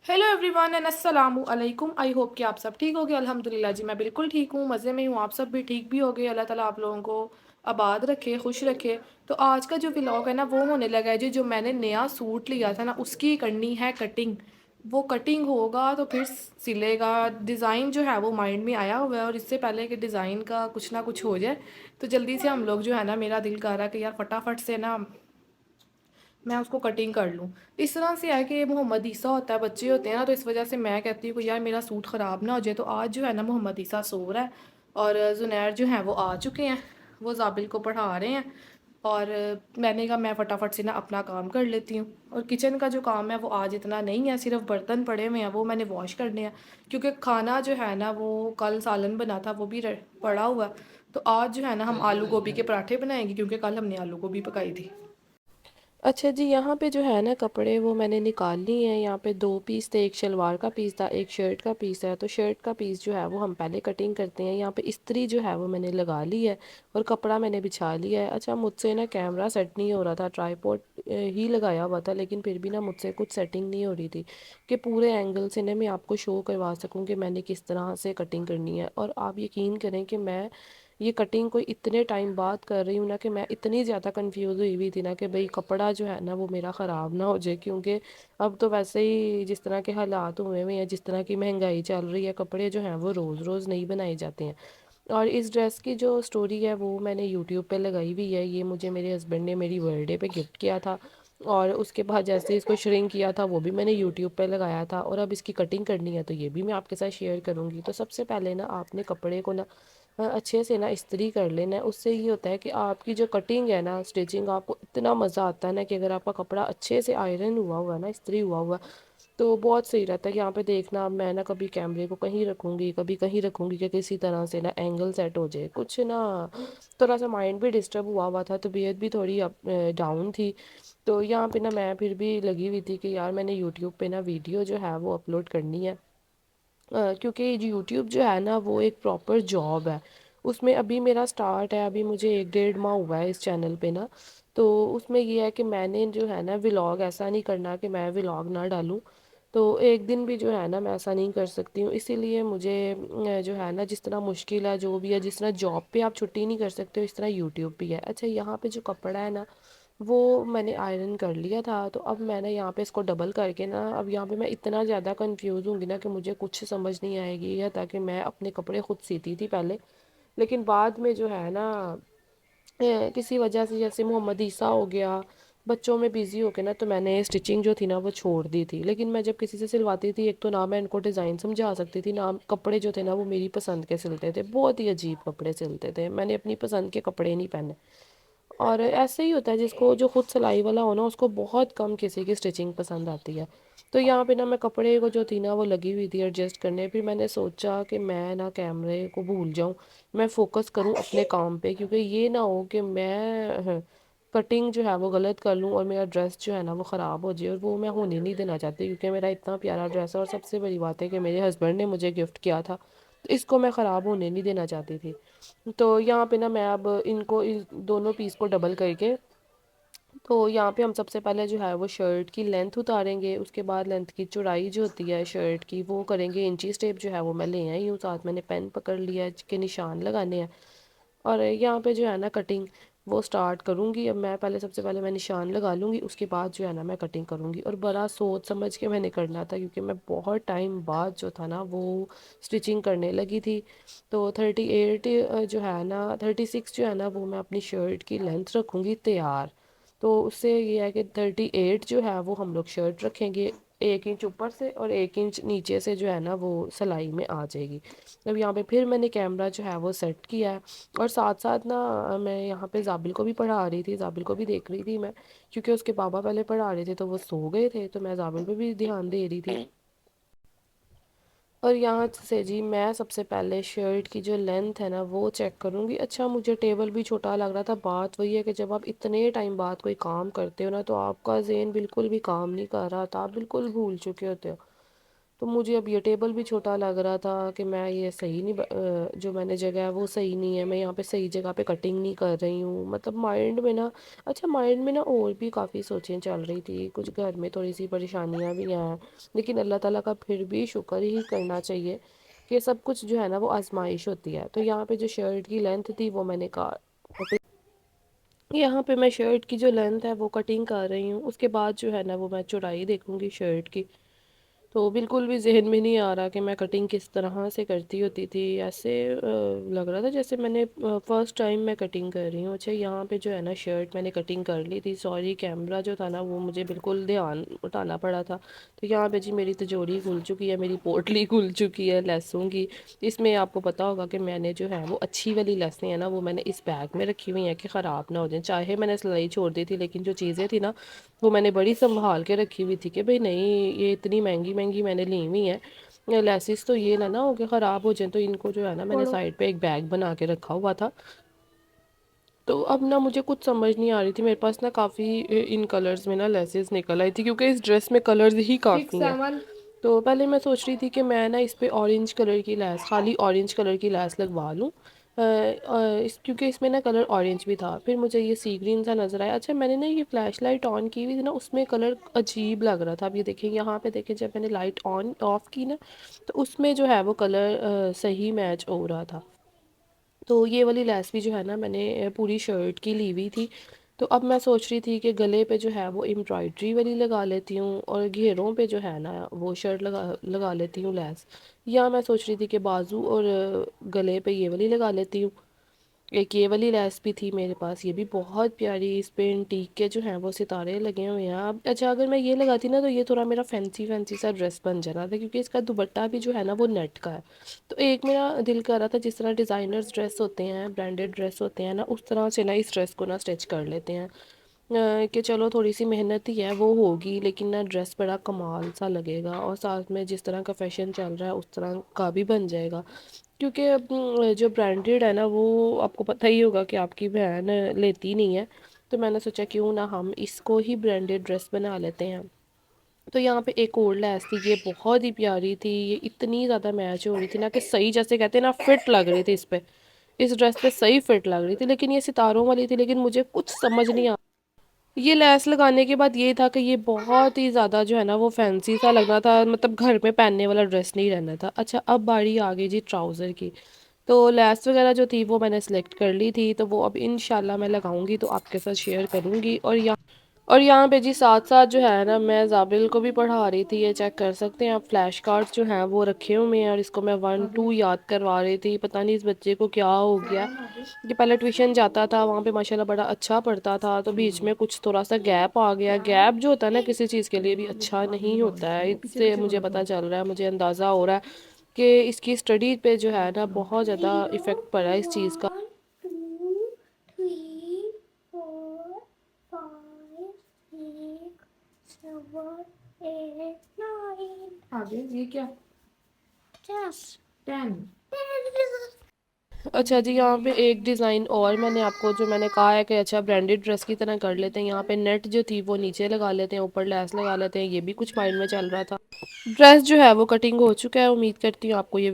Hello everyone and अस्सलामु अलैकुम। I hope कि आप सब ठीक होगे। अल्हम्दुलिल्लाह जी मैं बिल्कुल ठीक हूँ, मज़े में हूँ। आप सब भी ठीक भी होगे। अल्लाह ताला आप लोगों को आबाद रखे, खुश रखे। तो आज का जो व्लॉग है ना वो होने लगा है जी, जो मैंने नया सूट लिया था ना उसकी करनी है कटिंग। वो कटिंग होगा तो फिर सिलेगा। डिज़ाइन जो है वो माइंड में आया हुआ है, और इससे पहले कि डिज़ाइन का कुछ ना कुछ हो जाए तो जल्दी से हम लोग जो है ना, मेरा दिल कर रहा है कि यार फटाफट से ना मैं उसको कटिंग कर लूँ। इस तरह से है कि मोहम्मद ईसा होता है, बच्चे होते हैं ना, तो इस वजह से मैं कहती हूँ कि यार मेरा सूट ख़राब ना हो जाए। तो आज जो है ना मोहम्मद ईसा सो रहा है और ज़ुनैर जो है वो आ चुके हैं, वो ज़ाबिल को पढ़ा रहे हैं। और मैंने कहा मैं फटाफट से ना अपना काम कर लेती हूँ। और किचन का जो काम है वो आज इतना नहीं है, सिर्फ बर्तन पड़े हुए हैं वो मैंने वॉश करने हैं। क्योंकि खाना जो है ना वो कल सालन बना था वो भी पड़ा हुआ है। तो आज जो है ना हम आलू गोभी के पराठे बनाएंगे, क्योंकि कल हमने आलू गोभी पकाई थी। अच्छा जी, यहाँ पे जो है ना कपड़े वो मैंने निकाल लिए हैं। यहाँ पे 2 पीस थे, एक शलवार का पीस था, एक शर्ट का पीस है। तो शर्ट का पीस जो है वो हम पहले कटिंग करते हैं। यहाँ पे इस्त्री जो है वो मैंने लगा ली है और कपड़ा मैंने बिछा लिया है। अच्छा, मुझसे ना कैमरा सेट नहीं हो रहा था, ट्राईपॉड ही लगाया हुआ था, लेकिन फिर भी ना मुझसे कुछ सेटिंग नहीं हो रही थी कि पूरे एंगल से ना मैं आपको शो करवा सकूँ कि मैंने किस तरह से कटिंग करनी है। और आप यकीन करें कि मैं ये कटिंग कोई इतने टाइम बाद कर रही हूँ ना कि मैं इतनी ज़्यादा कंफ्यूज हुई हुई थी ना कि भाई कपड़ा जो है ना वो मेरा ख़राब ना हो जाए। क्योंकि अब तो वैसे ही जिस तरह के हालात हुए हुए हैं, जिस तरह की महंगाई चल रही है, कपड़े जो हैं वो रोज़ रोज़ नहीं बनाए जाते हैं। और इस ड्रेस की जो स्टोरी है वो मैंने यूट्यूब पे लगाई हुई है। ये मुझे मेरे हस्बैंड ने मेरी बर्थडे पे गिफ्ट किया था, और उसके बाद जैसे इसको श्रिंक किया था वो भी मैंने यूट्यूब पे लगाया था। और अब इसकी कटिंग करनी है तो ये भी मैं आपके साथ शेयर करूँगी। तो सबसे पहले ना आपने कपड़े को ना अच्छे से ना इस्त्री कर लेना है। उससे ये होता है कि आपकी जो कटिंग है ना, स्टिचिंग, आपको इतना मज़ा आता है ना कि अगर आपका कपड़ा अच्छे से आयरन हुआ हुआ है ना, इस्त्री हुआ हुआ, तो बहुत सही रहता है। यहाँ पे देखना, अब मैं ना कभी कैमरे को कहीं रखूँगी, कभी कहीं रखूँगी कि किसी तरह से ना एंगल सेट हो जाए। कुछ ना थोड़ा सा माइंड भी डिस्टर्ब हुआ हुआ था, तबीयत भी थोड़ी अप डाउन थी। तो यहाँ पे ना मैं फिर भी लगी हुई थी कि यार मैंने यूट्यूब पे ना वीडियो जो है वो अपलोड करनी है। क्योंकि यूट्यूब जो है ना वो एक प्रॉपर जॉब है। उसमें अभी मेरा स्टार्ट है, अभी मुझे 1 डेढ़ माह हुआ है इस चैनल पे ना। तो उसमें ये है कि मैंने जो है ना व्लॉग ऐसा नहीं करना कि मैं व्लॉग ना डालूं। तो एक दिन भी जो है ना मैं ऐसा नहीं कर सकती हूँ। इसीलिए मुझे जो है ना, जिस तरह मुश्किल है जो भी है, जिस तरह जॉब पे आप छुट्टी नहीं कर सकते हो, इस तरह यूट्यूब भी है। अच्छा, यहाँ पे जो कपड़ा है ना वो मैंने आयरन कर लिया था। तो अब मैंने यहाँ पे इसको डबल करके ना, अब यहाँ पे मैं इतना ज़्यादा कंफ्यूज होंगी ना कि मुझे कुछ समझ नहीं आएगी। या ताकि मैं अपने कपड़े खुद सीती थी पहले, लेकिन बाद में जो है ना किसी वजह से, जैसे मोहम्मद ईसा हो गया, बच्चों में बिज़ी हो के ना, तो मैंने स्टिचिंग जो थी ना वो छोड़ दी थी। लेकिन मैं जब किसी से सिलवाती थी, एक तो ना मैं इनको डिज़ाइन समझा सकती थी, ना कपड़े जो थे ना वो मेरी पसंद के सिलते थे, बहुत ही अजीब कपड़े सिलते थे। मैंने अपनी पसंद के कपड़े नहीं पहने। और ऐसे ही होता है, जिसको जो खुद सिलाई वाला हो ना उसको बहुत कम किसी की स्टिचिंग पसंद आती है। तो यहाँ पे ना मैं कपड़े को जो थी ना वो लगी हुई थी एडजस्ट करने। फिर मैंने सोचा कि मैं ना कैमरे को भूल जाऊँ, मैं फोकस करूँ अपने काम पे, क्योंकि ये ना हो कि मैं कटिंग जो है वो गलत कर लूँ और मेरा ड्रेस जो है ना वो ख़राब हो जाए। और वो मैं होने नहीं देना चाहती, क्योंकि मेरा इतना प्यारा ड्रेस है, और सबसे बड़ी बात है कि मेरे हस्बैंड ने मुझे गिफ्ट किया था, तो इसको मैं ख़राब होने नहीं देना चाहती थी। तो यहाँ पे ना मैं अब इनको इस दोनों पीस को डबल करके, तो यहाँ पे हम सबसे पहले जो है वो शर्ट की लेंथ उतारेंगे। उसके बाद लेंथ की चौड़ाई जो होती है शर्ट की वो करेंगे। इंची टेप जो है वो मैं ले आई हूँ, साथ मैंने पेन पकड़ लिया है के निशान लगाने हैं। और यहाँ पे जो है ना कटिंग वो स्टार्ट करूँगी। अब मैं पहले, सबसे पहले मैं निशान लगा लूँगी, उसके बाद जो है ना मैं कटिंग करूँगी। और बड़ा सोच समझ के मैंने करना था, क्योंकि मैं बहुत टाइम बाद जो था ना वो स्टिचिंग करने लगी थी। तो 38 जो है ना, 36 जो है ना वो मैं अपनी शर्ट की लेंथ रखूँगी तैयार। तो उससे ये है कि 38 जो है वो हम लोग शर्ट रखेंगे, 1 इंच ऊपर से और 1 इंच नीचे से जो है ना वो सिलाई में आ जाएगी। अब यहाँ पे फिर मैंने कैमरा जो है वो सेट किया है। और साथ साथ ना मैं यहाँ पे जाबिल को भी पढ़ा रही थी, जाबिल को भी देख रही थी मैं, क्योंकि उसके पापा पहले पढ़ा रहे थे तो वो सो गए थे, तो मैं जाबिल पे भी ध्यान दे रही थी। और यहाँ से जी मैं सबसे पहले शर्ट की जो लेंथ है ना वो चेक करूँगी। अच्छा, मुझे टेबल भी छोटा लग रहा था। बात वही है कि जब आप इतने टाइम बाद कोई काम करते हो ना, तो आपका ज़हन बिल्कुल भी काम नहीं कर रहा था, आप बिल्कुल भूल चुके होते हो। تو مجھے اب یہ ٹیبل بھی چھوٹا لگ رہا تھا کہ میں یہ صحیح نہیں جو میں نے جگہ ہے وہ صحیح نہیں ہے، میں یہاں پہ صحیح جگہ پہ کٹنگ نہیں کر رہی ہوں، مطلب مائنڈ میں نا، اچھا مائنڈ میں نا اور بھی کافی سوچیں چل رہی تھی، کچھ گھر میں تھوڑی سی پریشانیاں بھی ہیں، لیکن اللہ تعالیٰ کا پھر بھی شکر ہی کرنا چاہیے کہ سب کچھ جو ہے نا وہ آزمائش ہوتی ہے۔ تو یہاں پہ جو شرٹ کی لینتھ تھی وہ میں نے کہا، یہاں پہ میں شرٹ کی جو لینتھ ہے وہ کٹنگ کر رہی ہوں، اس کے بعد جو ہے نا وہ میں چوڑائی دیکھوں گی شرٹ کی۔ تو بالکل بھی ذہن میں نہیں آ رہا کہ میں کٹنگ کس طرح سے کرتی ہوتی تھی، ایسے لگ رہا تھا جیسے میں نے فرسٹ ٹائم میں کٹنگ کر رہی ہوں۔ اچھا یہاں پہ جو ہے نا شرٹ میں نے کٹنگ کر لی تھی، سوری کیمرہ جو تھا نا وہ مجھے بالکل دھیان اٹھانا پڑا تھا۔ تو یہاں پہ جی میری تجوری کھل چکی ہے، میری پوٹلی کھل چکی ہے لیسوں کی۔ اس میں آپ کو پتا ہوگا کہ میں نے جو ہے وہ اچھی والی لیسیں ہیں نا وہ میں نے اس بیگ میں رکھی ہوئی ہیں کہ خراب نہ ہو جائیں، چاہے میں نے سلائی چھوڑ دی تھی لیکن جو چیزیں تھی نا وہ میں نے بڑی سنبھال کے رکھی ہوئی تھی کہ بھئی نہیں یہ اتنی مہنگی مہنگی میں نے لی ہوئی ہیں لیسز، تو یہ نہ ہو کہ خراب ہو جائیں، تو ان کو جو ہے نا میں نے سائڈ پہ ایک بیگ بنا کے رکھا ہوا تھا۔ تو اب نا مجھے کچھ سمجھ نہیں آ رہی تھی، میرے پاس نا کافی ان کلرز میں نا لیسز نکل آئی تھی کیونکہ اس ڈریس میں کلرز ہی کافی ہیں۔ تو پہلے میں سوچ رہی تھی کہ میں نا اس پہ اورنج کلر کی لیس، خالی اورنج کلر کی لیس لگوا لوں، کیونکہ اس میں نا کلر اورنج بھی تھا، پھر مجھے یہ سی گرین سا نظر آیا۔ اچھا میں نے نا یہ فلیش لائٹ آن کی ہوئی تھی نا اس میں کلر عجیب لگ رہا تھا، اب یہ دیکھیں یہاں پہ دیکھیں جب میں نے لائٹ آن آف کی نا تو اس میں جو ہے وہ کلر صحیح میچ ہو رہا تھا۔ تو یہ والی لیس بھی جو ہے نا میں نے پوری شرٹ کی لی ہوئی تھی، تو اب میں سوچ رہی تھی کہ گلے پہ جو ہے وہ امبرائڈری والی لگا لیتی ہوں اور گھیروں پہ جو ہے نا وہ شرٹ لگا لیتی ہوں لیس، یا میں سوچ رہی تھی کہ بازو اور گلے پہ یہ والی لگا لیتی ہوں۔ ایک یہ والی لیس بھی تھی میرے پاس، یہ بھی بہت پیاری، اس پہ انٹیک کے جو ہیں وہ ستارے لگے ہوئے ہیں۔ اب اچھا اگر میں یہ لگاتی نا تو یہ تھوڑا میرا فینسی فینسی سا ڈریس بن جانا تھا کیونکہ اس کا دوپٹہ بھی جو ہے نا وہ نیٹ کا ہے۔ تو ایک میرا دل کر رہا تھا جس طرح ڈیزائنرز ڈریس ہوتے ہیں، برانڈیڈ ڈریس ہوتے ہیں نا، اس طرح سے نا اس ڈریس کو نا اسٹچ کر لیتے ہیں، کہ چلو تھوڑی سی محنت ہی ہے وہ ہوگی لیکن نا ڈریس بڑا کمال سا لگے گا، اور ساتھ میں جس طرح کا فیشن چل رہا ہے اس طرح کا بھی بن جائے گا، کیونکہ جو برانڈیڈ ہے نا وہ آپ کو پتہ ہی ہوگا کہ آپ کی بہن لیتی نہیں ہے، تو میں نے سوچا کیوں نہ ہم اس کو ہی برانڈیڈ ڈریس بنا لیتے ہیں۔ تو یہاں پہ ایک اور لیس تھی، یہ بہت ہی پیاری تھی، یہ اتنی زیادہ میچ ہو رہی تھی نا کہ صحیح جیسے کہتے ہیں نا فٹ لگ رہی تھی، اس پہ اس ڈریس پہ صحیح فٹ لگ رہی تھی، لیکن یہ ستاروں والی تھی، لیکن مجھے کچھ سمجھ نہیں آ، یہ لیس لگانے کے بعد یہ تھا کہ یہ بہت ہی زیادہ جو ہے نا وہ فینسی سا لگنا تھا، مطلب گھر میں پہننے والا ڈریس نہیں رہنا تھا۔ اچھا اب باری آ گئی جی ٹراؤزر کی، تو لیس وغیرہ جو تھی وہ میں نے سلیکٹ کر لی تھی، تو وہ اب انشاءاللہ میں لگاؤں گی تو آپ کے ساتھ شیئر کروں گی۔ اور یہاں پہ جی ساتھ ساتھ جو ہے نا میں زابل کو بھی پڑھا رہی تھی، یہ چیک کر سکتے ہیں آپ، فلیش کارڈز جو ہیں وہ رکھے ہوئے ہیں اور اس کو میں 1 2 یاد کروا رہی تھی، پتہ نہیں اس بچے کو کیا ہو گیا کہ پہلے ٹیوشن جاتا تھا وہاں پہ ماشاءاللہ بڑا اچھا پڑھتا تھا، تو بیچ میں کچھ تھوڑا سا گیپ آ گیا، گیپ جو ہوتا ہے نا کسی چیز کے لیے بھی اچھا نہیں ہوتا ہے، اس سے مجھے پتہ چل رہا ہے، مجھے اندازہ ہو رہا ہے کہ اس کی اسٹڈی پہ جو ہے نا بہت زیادہ افیکٹ پڑا ہے اس چیز کا۔ 1 2 3 4 5 6 7 8 9 آگے یہ کیا 10 10؟ اچھا جی یہاں پہ ایک ڈیزائن اور میں نے آپ کو جو میں نے کہا ہے کہ اچھا برانڈیڈ ڈریس کی طرح کر لیتے ہیں، یہاں پہ نیٹ جو تھی وہ نیچے لگا لیتے ہیں، اوپر لیس لگا لیتے ہیں، یہ بھی کچھ مائنڈ میں چل رہا تھا۔ ڈریس جو ہے وہ کٹنگ ہو چکا ہے، امید کرتی ہوں آپ کو یہ